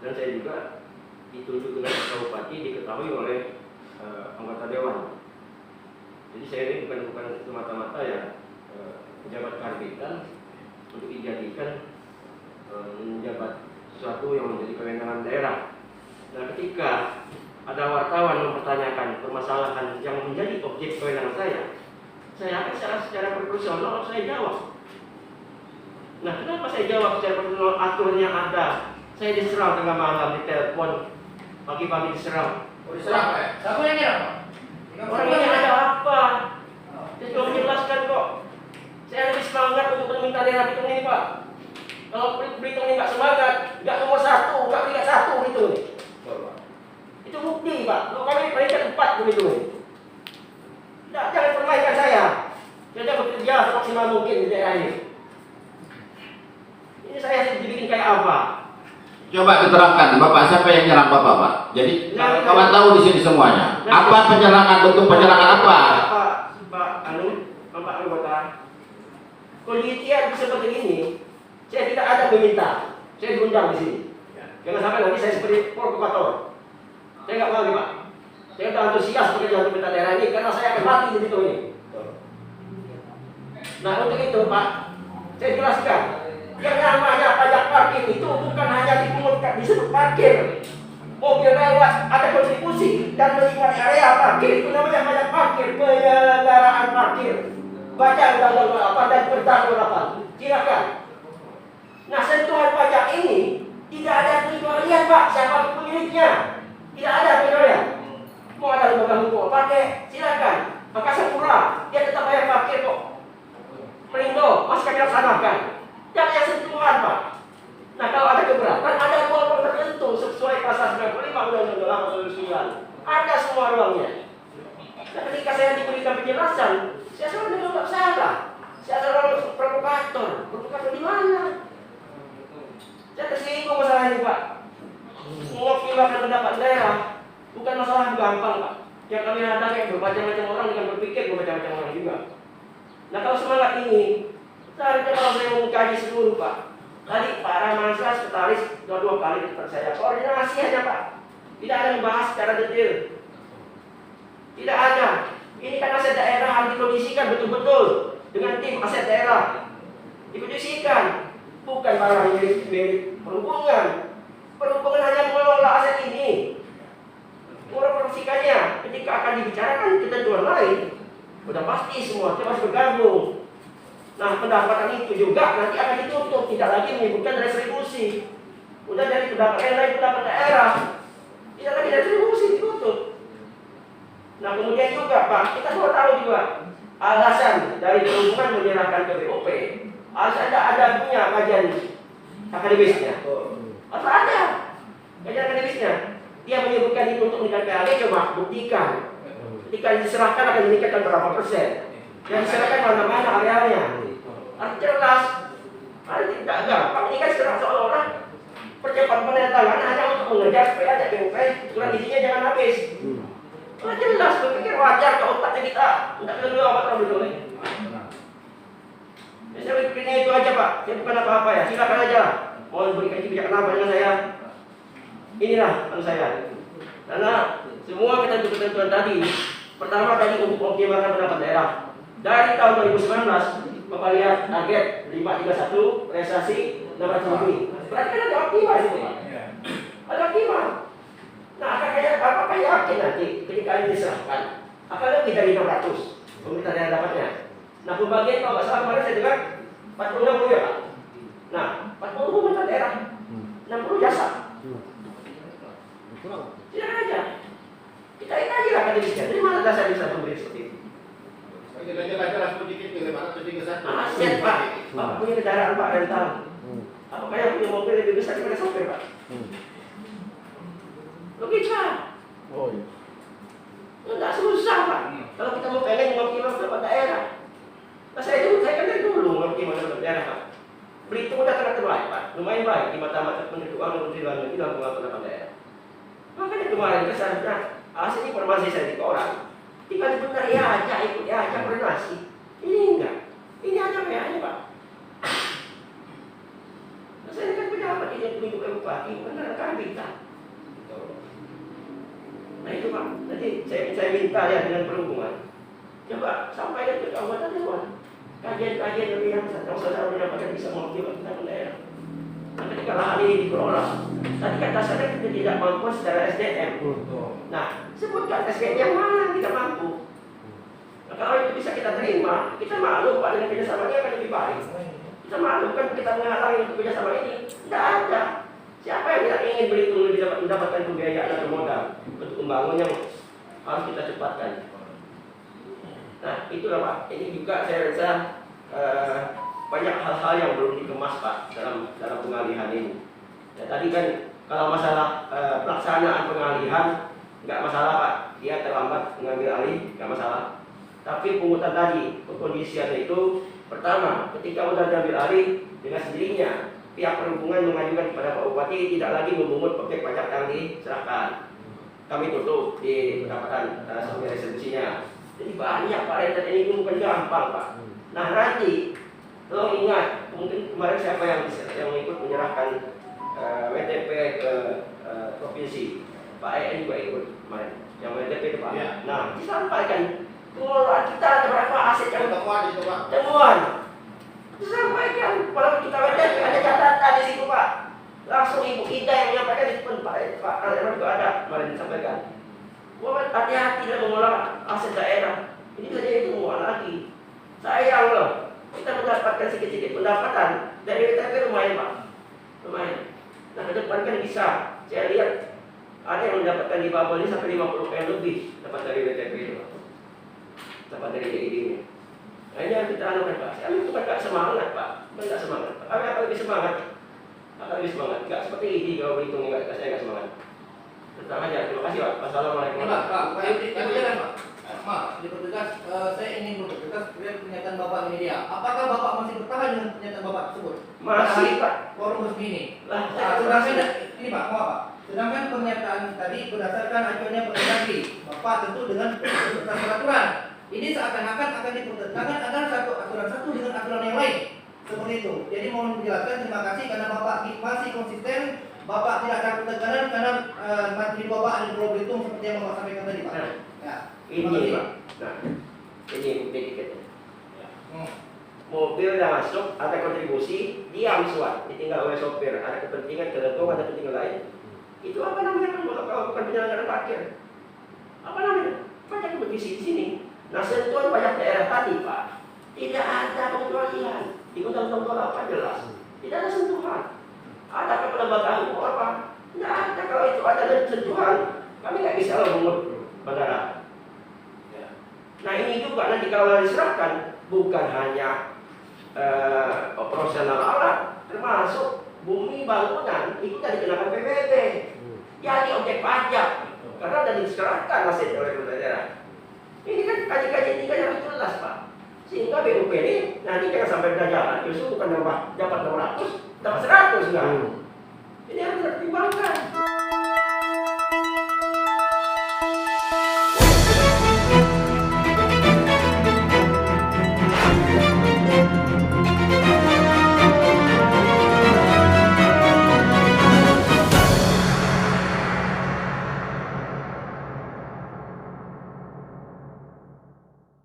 dan saya juga ditunjuk dengan bupati diketahui oleh anggota dewan. Jadi saya ini bukan semata-mata ya pejabat karbitan untuk dijadikan menjabat sesuatu yang menjadi kewenangan daerah. Nah, ketika ada wartawan mempertanyakan permasalahan yang menjadi objek kewenangan saya akan secara proporsional saya jawab. Nah, kenapa saya jawab secara proporsional? Aturnya ada. Saya diserang tengah malam di telepon, pagi-pagi diserang. Oh, diserang Pak ya? Siapa yang nyerang Pak? Orang ini ada apa? Saya cuma menjelaskan kok. Saya lebih semangat untuk meminta daerah Belitung ini Pak. Kalau Belitung ini nggak semangat, nggak nomor 1, nggak peringkat 1 Belitung ini. Itu bukti Pak. Kalau kami peringkat 4 Belitung ini. Jangan permainkan saya. Saya bekerja semaksimal mungkin di daerah ini. Ini saya dibikin kayak apa? Coba diterangkan, Bapak siapa yang nyerang Bapak, Pak? Jadi kawan tahu di sini semuanya. Apa penyerangan, bentuk penyerangan apa? Bapak anggota. Kondisi seperti ini, saya tidak ada meminta. Saya diundang di sini. Jangan sampai nanti saya seperti provokator. Saya nggak mau, Pak. Saya sudah antusias bekerja untuk minta daerah ini karena saya akan mati di situ ini. Nah, untuk itu, Pak, saya jelaskan. Yang namanya pajak parkir itu bukan hanya dipungut disebut parkir. Mobil lewat ada kontribusi dan menikmati area parkir itu namanya pajak parkir, penyelenggaraan parkir. Baca undang-undang apa dan perda berapa? Silakan. Nah, sentuhan pajak ini tidak ada pengecualian Pak, siapa pemiliknya? Tidak ada pengecualian. Mau ada lembaga hukum pakai, silakan. Maka Pura dia tetap bayar parkir kok. Melindo masih kami laksanakan. Jangan yang sentuhan Pak. Nah, kalau ada keberatan, ada ruang tertentu sesuai pasal 95 Undang-Undang 89. Ada semua ruangnya. Nah, ketika saya diberikan penjelasan, saya selalu menganggap salah. Saya selalu provokator. Provokator di mana? Saya tersinggung masalah ini Pak. Mewakilkan pendapat daerah bukan masalah yang gampang Pak. Yang kami hadapi bermacam-macam orang dengan berpikir bermacam-macam orang juga. Nah, kalau semangat ini seharusnya kalau saya mengkaji seluruh Pak. Tadi Pak Ramansyah sekretaris dua kali saya koordinasi aja Pak. Tidak ada membahas secara detail. Tidak ada. Ini kan aset daerah harus dikondisikan betul-betul dengan tim aset daerah. Dikondisikan. Bukan barang milik perhubungan. Perhubungan hanya mengelola aset ini. Mempromosikannya. Ketika akan dibicarakan ketentuan lain, sudah pasti semua kita harus bergabung. Nah, pendapatan itu juga nanti akan ditutup, tidak lagi menyebutkan retribusi. Udah dari pendapat lain, pendapat daerah, tidak lagi retribusi, ditutup. Nah, kemudian juga Pak, kita semua tahu juga alasan dari perhubungan menyerahkan ke BOP. Alasan ada punya kajian akademisnya. Atau ada kajian akademisnya. Dia menyebutkan itu untuk meningkatkan PAD, coba buktikan. Ketika diserahkan akan meningkatkan berapa persen. Yang diserahkan mana-mana arealnya. Harus jelas. Harus tidak gampang. Ini kan seolah-olah percepatan penandatanganan hanya untuk mengejar supaya ada BOP kurang isinya jangan habis. Kalau jelas, berpikir wajar ke otaknya kita. Tidak perlu apa terlalu dulu. Ya, saya berpikirnya itu aja Pak. Saya bukan apa-apa ya. Silakan aja. Mau berikan kebijakan apa dengan saya? Inilah menurut saya. Karena semua ketentuan tadi. Pertama tadi untuk mengoptimalkan pendapat daerah. Dari tahun 2019, Bapak lihat target 531 realisasi 600 lebih. Berarti kan ada optimal itu Pak. Ada optimal. Nah, apakah yakin nanti ketika ini diserahkan akan lebih dari 600 pemerintah daerah dapatnya? Nah, pembagian kalau nggak salah kemarin saya dengar 40-60 ya Pak. Nah, 40 pemerintah daerah, 60 jasa. Silakan aja. Kita kaji lah akademisnya. Dari mana dasar bisa memberi seperti itu? Aset Pak. Bapak punya kendaraan Pak rental. Apakah yang punya mobil lebih besar daripada sopir Pak? Logika. Oh iya. Enggak susah Pak. Kalau kita mau pengen mengoptimalkan pendapat daerah. Nah, saya kan dari dulu mengoptimalkan pendapat daerah Pak. Belitung udah terbaik Pak. Lumayan baik di mata-mata Menteri Keuangan dan Menteri Dalam Negeri dalam pendapat daerah. Makanya kemarin kesannya hasil informasi saya di koran. Tinggal benar ya aja, ikut ya aja koordinasi. Ini enggak. Ini ada PA-nya Pak. Nah, saya kan pejabat ini tunjuk bupati, benar kan minta. Nah itu Pak, nanti saya minta ya dengan perhubungan. Coba sampaikan ke kabupaten Dewan. Kajian-kajian lebih yang saudara mendapatkan bisa mengakibatkan kita daerah. Nah, ketika lahan ini dikelola, tadi kata saya kita tidak mampu secara SDM. Nah, sebutkan SDM yang mana kita mampu. Nah, kalau itu bisa kita terima, kita malu Pak dengan kerjasamanya akan lebih baik. Kita malu kan kita menghalangi untuk kerjasama ini. Tidak ada. Siapa yang tidak ingin berhitung lebih dapat mendapatkan pembiayaan atau modal untuk membangun yang harus kita cepatkan. Nah, itulah Pak. Ini juga saya rasa banyak hal-hal yang belum dikemas Pak dalam pengalihan ini. Ya, tadi kan kalau masalah pelaksanaan pengalihan nggak masalah Pak, dia terlambat mengambil alih nggak masalah. Tapi pungutan tadi kekondisiannya itu pertama, ketika sudah diambil alih dengan sendirinya pihak perhubungan mengajukan kepada Pak Bupati tidak lagi memungut objek pajak yang diserahkan. Kami tutup di pendapatan sampai restitusinya. Jadi banyak Pak rentet ini bukan gampang Pak. Nah nanti tolong ingat, mungkin kemarin siapa yang ikut menyerahkan WTP ke provinsi, Pak EN juga ikut kemarin, yang WTP itu Pak. Ya. Nah disampaikan pengelolaan kita ada berapa aset yang temuan itu Pak. Temuan. Disampaikan kalau kita WTP ada catatan di situ Pak. Langsung Ibu Ida yang menyampaikan di depan Pak Alera juga ada kemarin disampaikan. Wah hati-hati dalam mengelola aset daerah. Ini bisa jadi temuan lagi. Sayang loh. Kita mendapatkan sedikit-sedikit pendapatan dari WTP lumayan Pak, lumayan. Nah ke depan kan bisa, saya lihat ada yang mendapatkan di bawah ini sampai 50 M lebih dapat dari WTP itu Pak, dapat dari DID-nya. Nah ini yang kita anukan Pak, saya itu kan gak semangat Pak, gak semangat Pak. Apa lebih semangat? Apa lebih semangat? Gak seperti ini kalau berhitung saya gak semangat. Tenang aja, terima kasih Pak. Wassalamualaikum. Pak. Maaf, dipertegas, saya ingin bertegas terkait pernyataan Bapak ini dia. Apakah Bapak masih bertahan dengan pernyataan Bapak tersebut? Masih Pak. Forum resmi ini. Sedangkan ini Pak, maaf Pak. Sedangkan pernyataan tadi berdasarkan acuannya Permendagri, Bapak tentu dengan peraturan. Ini seakan-akan akan dipertentangkan antara satu aturan satu dengan aturan yang lain. Seperti itu. Jadi mohon dijelaskan, terima kasih karena Bapak masih konsisten. Bapak tidak ada pertengkaran karena materi Bapak ada di Pulau Belitung seperti yang Bapak sampaikan tadi Pak. Ya. Ini Pak, nah ini bukti tiketnya. Mobil yang masuk, ada kontribusi, diam suat, ditinggal oleh sopir, ada kepentingan tertentu, ada kepentingan lain. Itu apa namanya kalau bukan penyelenggaraan parkir? Apa namanya? Banyak kompetisi di sini. Nah sentuhan banyak daerah tadi Pak, tidak ada pengecualian. Di Undang-Undang 28 jelas, tidak ada sentuhan. Ada kelembagaan hukum apa? Tidak ada. Kalau itu ada sentuhan, kami nggak bisa mengukur bandara. Nah ini juga nanti kalau diserahkan bukan hanya operasional alat, termasuk bumi bangunan itu tadi dikenakan PPT. Jadi objek pajak karena sudah diserahkan aset oleh daerah. Ini kan kaji-kaji ini kan harus jelas Pak. Sehingga BUP ini nanti jangan sampai berjalan justru bukan dapat 600, dapat 100 enggak. Ini harus dipertimbangkan.